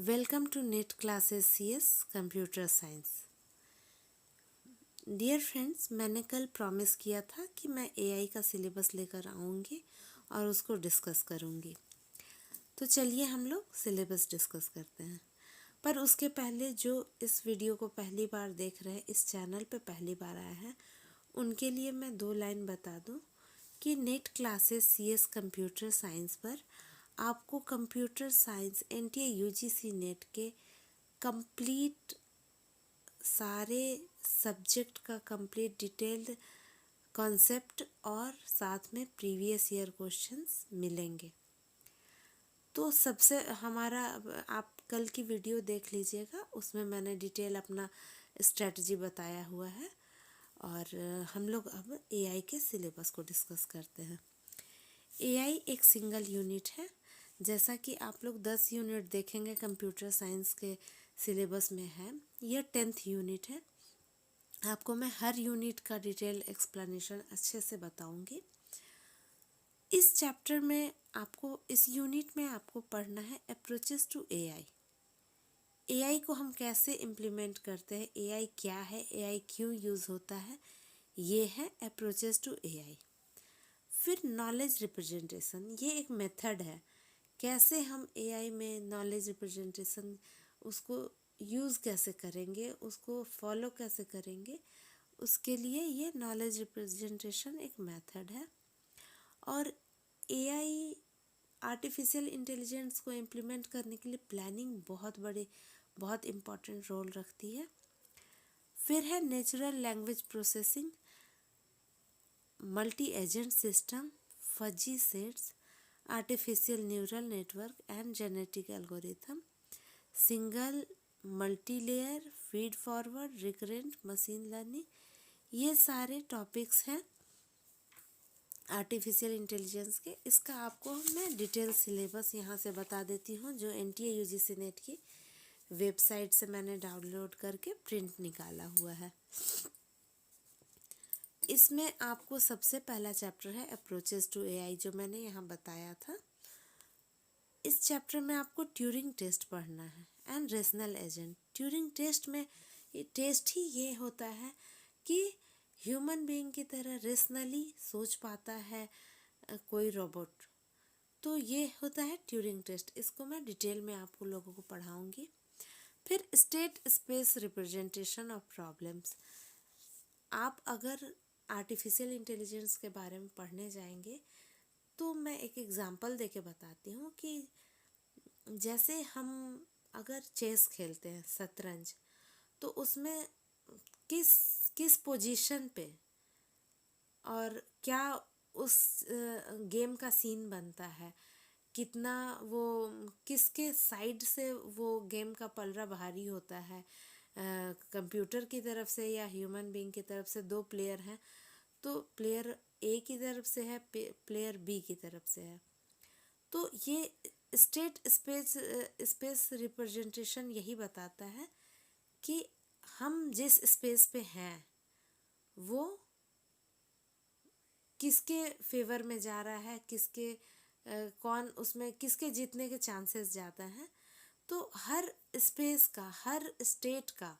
Welcome to NET classes CS computer science. Dear friends, मैंने कल promise किया था कि मैं AI का सिलेबस लेकर आऊँगी और उसको डिस्कस करूँगी। तो चलिए हम लोग सिलेबस डिस्कस करते हैं। पर उसके पहले जो इस वीडियो को पहली बार देख रहे हैं, इस चैनल पे पहली बार आया है, उनके लिए मैं 2 लाइन बता दूं कि net classes CS computer science पर आपको computer science NTA UGC net के कंप्लीट सारे सब्जेक्ट का कंप्लीट डिटेल्ड कॉन्सेप्ट और साथ में प्रीवियस ईयर क्वेश्चंस मिलेंगे। तो सबसे हमारा आप कल की वीडियो देख लीजिएगा, उसमें मैंने डिटेल अपना स्ट्रेटजी बताया हुआ है। और हम लोग अब AI के सिलेबस को डिस्कस करते हैं। AI एक सिंगल यूनिट है। जैसा कि आप लोग 10 यूनिट देखेंगे कंप्यूटर साइंस के सिलेबस में है, यह 10th यूनिट है। आपको मैं हर यूनिट का डिटेल एक्सप्लेनेशन अच्छे से बताऊंगी। इस चैप्टर में आपको, इस यूनिट में आपको पढ़ना है अप्रोचेस टू AI। AI को हम कैसे इम्प्लीमेंट करते हैं, AI क्या है, AI क्यों यूज़ होता है, ये है अप्रोचेस टू AI। फिर नॉलेज रिप्रेजेंटेशन, ये एक मेथड है कैसे हम AI में नॉलेज रिप्रेजेंटेशन उसको यूज़ कैसे करेंगे, उसको फॉलो कैसे करेंगे, उसके लिए ये नॉलेज रिप्रेजेंटेशन एक मेथड है। और AI आर्टिफिशियल इंटेलिजेंस को इम्प्लीमेंट करने के लिए प्लानिंग बहुत इम्पॉर्टेंट रोल रखती है। फिर है natural language processing, multi agent system, fuzzy sets, artificial neural network and genetic algorithm, single multi layer feed forward recurrent machine learning, ये सारे टॉपिक्स हैं आर्टिफिशियल इंटेलिजेंस के। इसका आपको मैं डिटेल सिलेबस यहाँ से बता देती हूँ, जो NTA UGC नेट की वेबसाइट से मैंने डाउनलोड करके प्रिंट निकाला हुआ है। इसमें आपको सबसे पहला चैप्टर है अप्रोचेस टू AI, जो मैंने यहाँ बताया था। इस चैप्टर में आपको ट्यूरिंग टेस्ट पढ़ना है and rational agent. Turing test में टेस्ट ही ये होता है कि ह्यूमन बीइंग की तरह रेशनली सोच पाता है कोई रोबोट, तो ये होता है ट्यूरिंग टेस्ट। इसको मैं डिटेल में आपको लोगों को पढ़ाऊंगी। फिर state space representation of problems. आप अगर आर्टिफिशियल इंटेलिजेंस के बारे में पढ़ने जाएंगे तो मैं एक एग्जांपल देके बताती हूँ कि जैसे हम अगर चेस खेलते हैं, शतरंज, तो उसमें किस किस पोजीशन पे और क्या उस गेम का सीन बनता है, कितना वो किसके साइड से वो गेम का पलड़ा भारी होता है, कंप्यूटर की तरफ से या ह्यूमन बीइंग की तरफ से। 2 प्लेयर हैं, तो प्लेयर A की तरफ से है, प्लेयर B की तरफ से है। तो ये स्टेट स्पेस रिप्रेजेंटेशन यही बताता है कि हम जिस स्पेस पे हैं वो किसके फेवर में जा रहा है, कौन उसमें किसके जीतने के चांसेस ज़्यादा हैं। तो हर स्पेस का, हर स्टेट का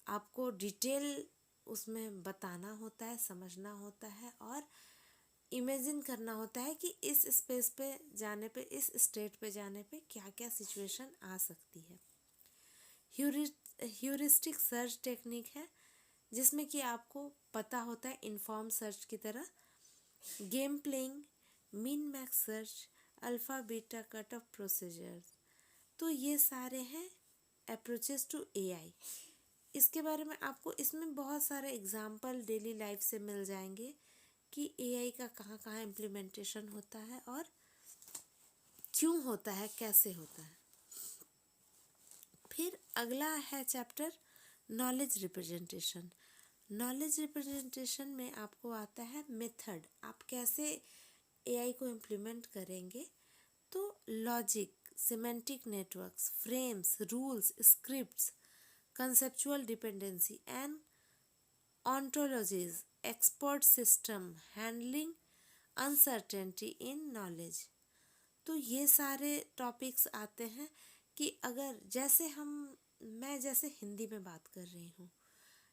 आपको डिटेल उसमें बताना होता है, समझना होता है और इमेजिन करना होता है कि इस स्पेस पे जाने पे, इस स्टेट पे जाने पे क्या क्या सिचुएशन आ सकती है। ह्यूरिस्टिक सर्च टेक्निक है, जिसमें कि आपको पता होता है इन्फॉर्म सर्च की तरह। Game playing, min max search, alpha beta cut off procedures. तो ये सारे हैं अप्रोचेस टू AI। इसके बारे में आपको इसमें बहुत सारे एग्जाम्पल डेली लाइफ से मिल जाएंगे कि AI का कहाँ कहाँ इम्प्लीमेंटेशन होता है और क्यों होता है, कैसे होता है। फिर अगला है chapter knowledge representation. Knowledge representation में आपको आता है मेथड, आप कैसे AI को इम्प्लीमेंट करेंगे। तो logic, semantic networks, frames, rules, scripts, conceptual dependency and ontologies, expert system, handling uncertainty in knowledge। तो ये सारे टॉपिक्स आते हैं कि अगर जैसे मैं जैसे हिंदी में बात कर रही हूँ,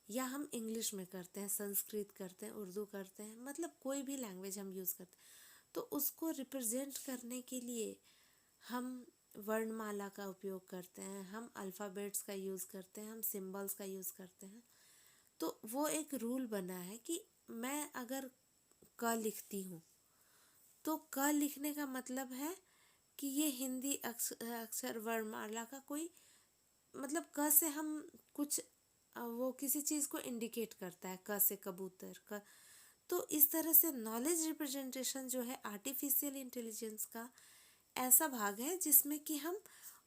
या हम इंग्लिश में करते हैं, संस्कृत करते हैं, उर्दू करते हैं, मतलब कोई भी लैंग्वेज हम यूज़ करते हैं, तो उसको रिप्रेजेंट करने के लिए हम वर्णमाला का उपयोग करते हैं, हम अल्फ़ाबेट्स का यूज़ करते हैं, हम सिंबल्स का यूज़ करते हैं। तो वो एक रूल बना है कि मैं अगर क लिखती हूँ, तो क लिखने का मतलब है कि ये हिंदी अक्षर वर्णमाला का कोई मतलब क से हम कुछ वो किसी चीज़ को इंडिकेट करता है, क से कबूतर क। तो इस तरह से नॉलेज रिप्रेजेंटेशन जो है आर्टिफिशियल इंटेलिजेंस का ऐसा भाग है जिसमें कि हम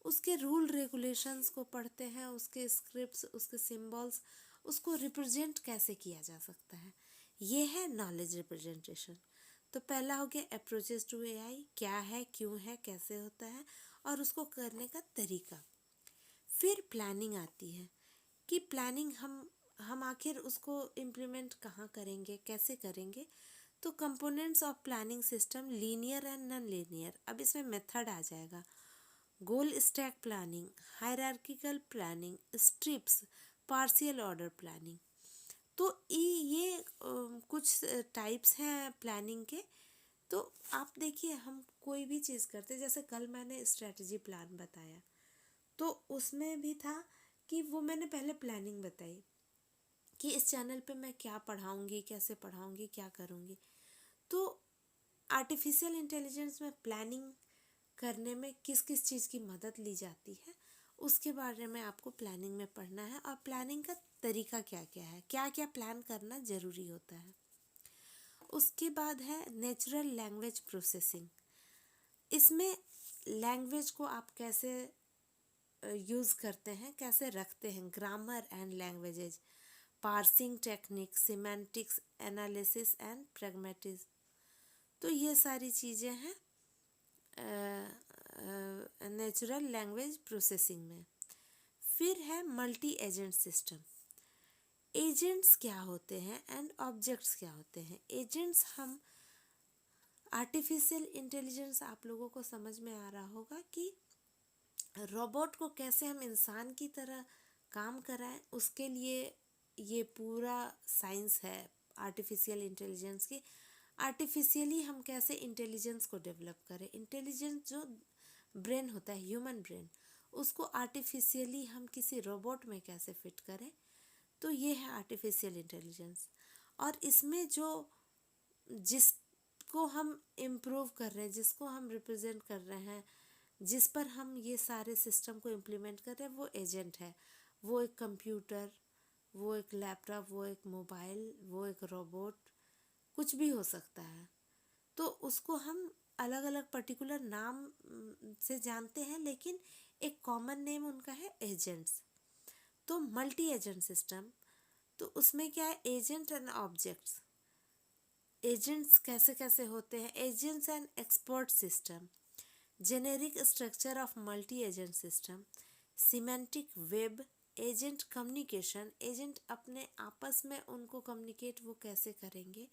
उसके रूल रेगुलेशंस को पढ़ते हैं, उसके स्क्रिप्ट्स, उसके सिंबल्स, उसको रिप्रेजेंट कैसे किया जा सकता है, ये है नॉलेज रिप्रेजेंटेशन। तो पहला हो गया अप्रोचेस टू एआई, क्या है, क्यों है, कैसे होता है और उसको करने का तरीका। फिर प्लानिंग आती है कि प्लानिंग हम आखिर उसको इम्प्लीमेंट कहाँ करेंगे, कैसे करेंगे। तो components of planning system linear and non linear, अब इसमें मेथड आ जाएगा। Goal stack planning, hierarchical planning, STRIPS, partial order planning. तो ये कुछ टाइप्स हैं प्लानिंग के। तो आप देखिए, हम कोई भी चीज़ करते हैं, जैसे कल मैंने स्ट्रेटजी प्लान बताया, तो उसमें भी था कि वो मैंने पहले प्लानिंग बताई कि इस चैनल पे मैं क्या पढ़ाऊँगी, कैसे पढ़ाऊँगी, क्या करूँगी। तो आर्टिफिशियल इंटेलिजेंस में प्लानिंग करने में किस किस चीज़ की मदद ली जाती है, उसके बारे में आपको प्लानिंग में पढ़ना है, और प्लानिंग का तरीका क्या क्या है, क्या क्या प्लान करना ज़रूरी होता है। उसके बाद है नेचुरल लैंग्वेज प्रोसेसिंग। इसमें लैंग्वेज को आप कैसे यूज़ करते हैं, कैसे रखते हैं, grammar and languages, parsing technique, semantics analysis and pragmatism. तो ये सारी चीज़ें हैं नेचुरल लैंग्वेज प्रोसेसिंग में। फिर है मल्टी एजेंट सिस्टम। एजेंट्स क्या होते हैं एंड ऑब्जेक्ट्स क्या होते हैं। एजेंट्स, हम आर्टिफिशियल इंटेलिजेंस आप लोगों को समझ में आ रहा होगा कि रोबोट को कैसे हम इंसान की तरह काम कराएं, उसके लिए ये पूरा साइंस है आर्टिफिशियल इंटेलिजेंस की। आर्टिफिशियली हम कैसे इंटेलिजेंस को डेवलप करें, इंटेलिजेंस जो ब्रेन होता है, ह्यूमन ब्रेन, उसको आर्टिफिशियली हम किसी रोबोट में कैसे फिट करें। तो ये है आर्टिफिशियल इंटेलिजेंस। और इसमें जो जिसको हम इम्प्रूव कर रहे हैं, जिसको हम रिप्रेजेंट कर रहे हैं, जिस पर हम ये सारे सिस्टम को इम्प्लीमेंट कर रहे हैं, वो एजेंट है। वो एक कंप्यूटर, वो एक लैपटॉप, वो एक मोबाइल, वो एक रोबोट, कुछ भी हो सकता है। तो उसको हम अलग अलग पर्टिकुलर नाम से जानते हैं, लेकिन एक कॉमन नेम उनका है एजेंट्स। तो मल्टी एजेंट सिस्टम, तो उसमें क्या है, एजेंट एंड ऑब्जेक्ट्स। एजेंट्स कैसे कैसे होते हैं, agents and expert system, generic structure of multi agent system, semantic web, agent communication, agent अपने आपस में उनको कम्युनिकेट वो कैसे करेंगे,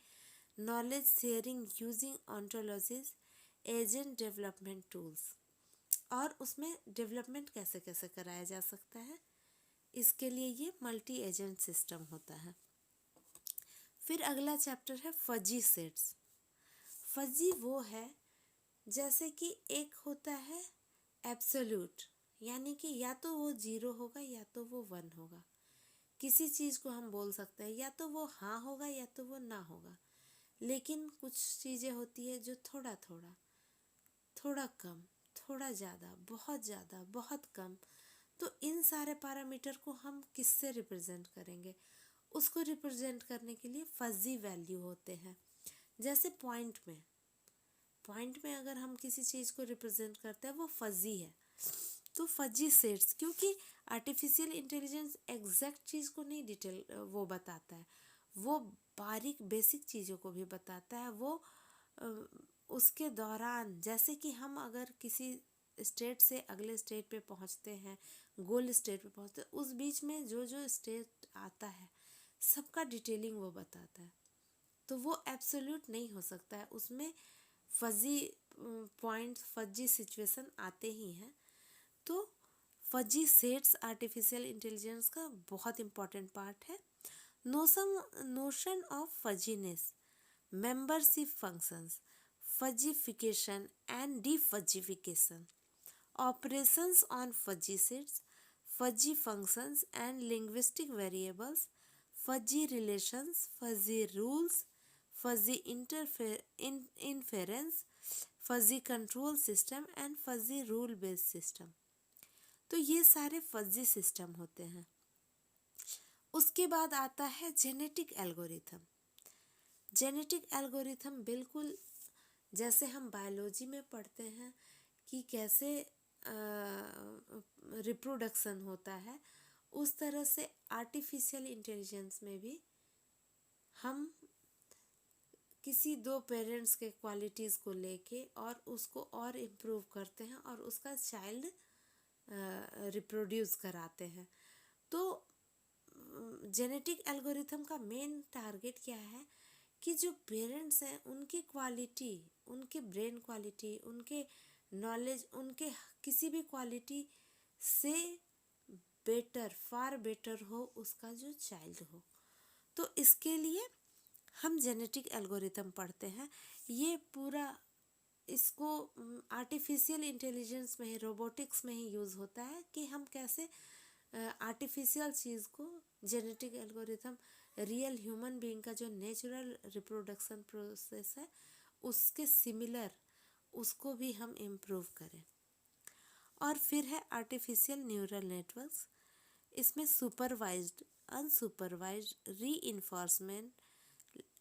knowledge sharing using ontologies, agent development tools, और उसमें डेवलपमेंट कैसे कैसे कराया जा सकता है, इसके लिए ये मल्टी एजेंट सिस्टम होता है। फिर अगला चैप्टर है फजी सेट्स। फजी वो है जैसे कि एक होता है एब्सोल्यूट, यानी कि या तो वो जीरो होगा या तो वो वन होगा। किसी चीज़ को हम बोल सकते हैं या तो वो हाँ होगा या तो वो ना होगा। लेकिन कुछ चीज़ें होती है जो थोड़ा थोड़ा, थोड़ा कम, थोड़ा ज़्यादा, बहुत कम। तो इन सारे पैरामीटर को हम किससे रिप्रेजेंट करेंगे, उसको रिप्रेजेंट करने के लिए फजी वैल्यू होते हैं। जैसे पॉइंट में अगर हम किसी चीज़ को रिप्रेजेंट करते हैं वो फजी है, तो फजी सेट्स, क्योंकि आर्टिफिशियल इंटेलिजेंस एग्जैक्ट चीज़ को नहीं डिटेल वो बताता है, वो बारीक बेसिक चीज़ों को भी बताता है। वो उसके दौरान, जैसे कि हम अगर किसी स्टेट से अगले स्टेट पे पहुंचते हैं, गोल स्टेट पे पहुंचते हैं, उस बीच में जो जो स्टेट आता है सबका डिटेलिंग वो बताता है। तो वो एब्सोल्यूट नहीं हो सकता है, उसमें फजी पॉइंट, फजी सिचुएशन आते ही हैं। तो फजी सेट्स आर्टिफिशियल इंटेलिजेंस का बहुत इम्पॉर्टेंट पार्ट है। Notion of fuzziness, membership functions, fuzzification and defuzzification, operations on fuzzy sets, fuzzy functions and linguistic variables, fuzzy relations, fuzzy rules, fuzzy inference, fuzzy control system and fuzzy rule based system। तो ये सारे fuzzy system होते हैं। उसके बाद आता है genetic algorithm. Genetic algorithm बिल्कुल जैसे हम बायोलॉजी में पढ़ते हैं कि कैसे रिप्रोडक्शन होता है, उस तरह से आर्टिफिशियल इंटेलिजेंस में भी हम किसी दो पेरेंट्स के क्वालिटीज़ को लेके और उसको और इम्प्रूव करते हैं और उसका चाइल्ड रिप्रोड्यूस कराते हैं। तो जेनेटिक एल्गोरिथम का मेन टारगेट क्या है कि जो पेरेंट्स हैं उनकी क्वालिटी, उनके ब्रेन क्वालिटी, उनके नॉलेज, उनके किसी भी क्वालिटी से बेटर, फार बेटर हो उसका जो चाइल्ड हो। तो इसके लिए हम जेनेटिक एल्गोरिथम पढ़ते हैं। ये पूरा इसको आर्टिफिशियल इंटेलिजेंस में ही, रोबोटिक्स में ही यूज़ होता है कि हम कैसे आर्टिफिशियल चीज़ को, genetic algorithm real human being का जो नेचुरल रिप्रोडक्शन प्रोसेस है उसके सिमिलर, उसको भी हम इम्प्रूव करें। और फिर है आर्टिफिशियल न्यूरल नेटवर्क्स। इसमें सुपरवाइज्ड, अनसुपरवाइज्ड रीइंफोर्समेंट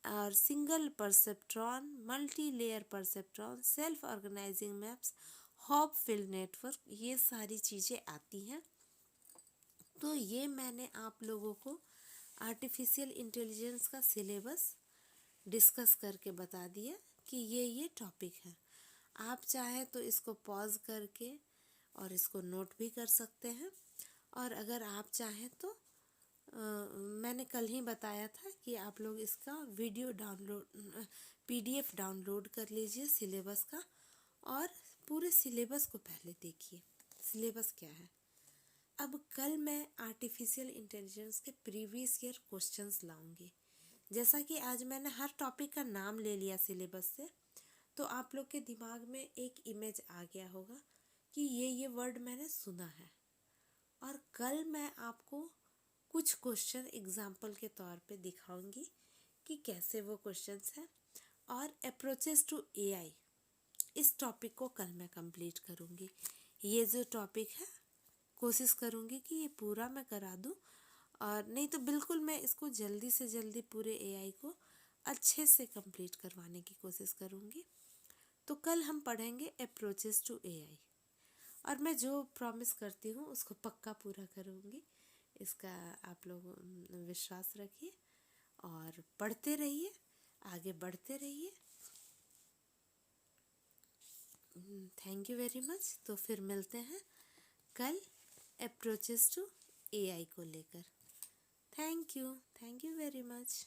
और single perceptron, multi layer perceptron, self organising maps, Hopfield network, ये सारी चीज़ें आती हैं। तो ये मैंने आप लोगों को आर्टिफिशियल इंटेलिजेंस का सिलेबस डिस्कस करके बता दिया कि ये टॉपिक है। आप चाहे तो इसको पॉज करके और इसको नोट भी कर सकते हैं, और अगर आप चाहें तो मैंने कल ही बताया था कि आप लोग इसका वीडियो डाउनलोड, पीडीएफ डाउनलोड कर लीजिए सिलेबस का, और पूरे सिलेबस को पहले देखिए सिलेबस क्या है। अब कल मैं आर्टिफिशियल इंटेलिजेंस के प्रीवियस ईयर क्वेश्चंस लाऊंगी। जैसा कि आज मैंने हर टॉपिक का नाम ले लिया सिलेबस से, तो आप लोग के दिमाग में एक इमेज आ गया होगा कि ये वर्ड मैंने सुना है। और कल मैं आपको कुछ क्वेश्चन एग्जाम्पल के तौर पे दिखाऊंगी कि कैसे वो क्वेश्चंस हैं। और अप्रोचेस टू एआई, इस टॉपिक को कल मैं कंप्लीट करूंगी। ये जो टॉपिक है कोशिश करूंगी कि ये पूरा मैं करा दूं, और नहीं तो बिल्कुल मैं इसको जल्दी से जल्दी पूरे एआई को अच्छे से कंप्लीट करवाने की कोशिश करूंगी। तो कल हम पढ़ेंगे अप्रोचेस टू एआई, और मैं जो प्रॉमिस करती हूँ उसको पक्का पूरा करूँगी। इसका आप लोग विश्वास रखिए और पढ़ते रहिए, आगे बढ़ते रहिए। Thank you very much. तो फिर मिलते हैं कल अप्रोचेस टू एआई को लेकर। Thank you very much.